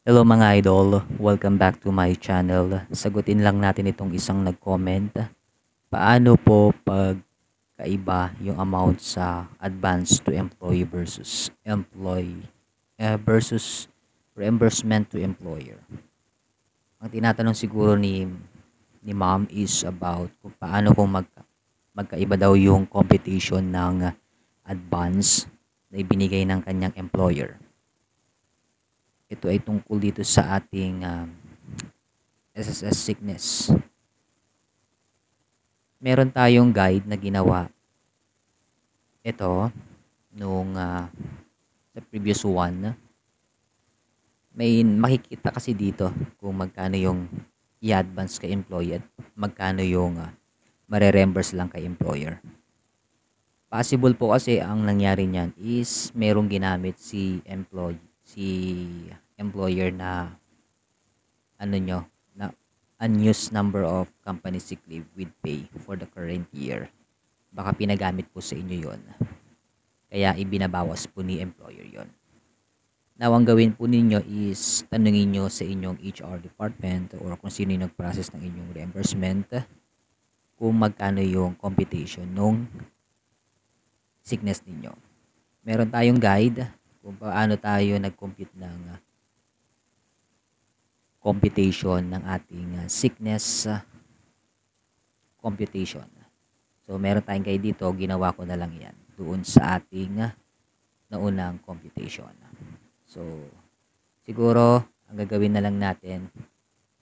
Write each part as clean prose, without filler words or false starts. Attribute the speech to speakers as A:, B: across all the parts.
A: Hello mga idol, welcome back to my channel. Sagutin lang natin itong isang nag-comment. Paano po pagkaiba yung amount sa advance to employee versus reimbursement to employer? Ang tinatanong siguro ni ma'am is about kung paano kung magkaiba daw yung computation ng advance na ibinigay ng kanyang employer. Ito ay tungkol dito sa ating SSS sickness. Meron tayong guide na ginawa. Ito, nung sa previous one, may makikita kasi dito kung magkano yung i-advance kay employee at magkano yung mare-reimburse lang kay employer. Possible po kasi ang nangyari niyan is merong ginamit si employer na na unused number of company sick leave with pay for the current year. Baka pinagamit po sa inyo yon. Kaya ibinabawas po ni employer yon. Now, ang gawin po ninyo is tanungin nyo sa inyong HR department or kung sino yung nag-process ng inyong reimbursement kung magkano yung computation nung sickness ninyo. Meron tayong guide kung paano tayo nag-compute ng computation ng ating sickness computation. So, meron tayong guide dito. Ginawa ko na lang yan doon sa ating naunang computation. So, siguro, ang gagawin na lang natin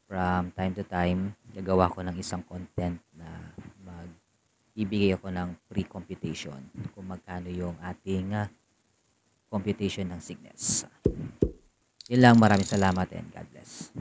A: from time to time, gagawa ko ng isang content na ibigay ako ng pre-computation kung magkano yung ating computation ng sickness. Yun lang, maraming salamat and God bless.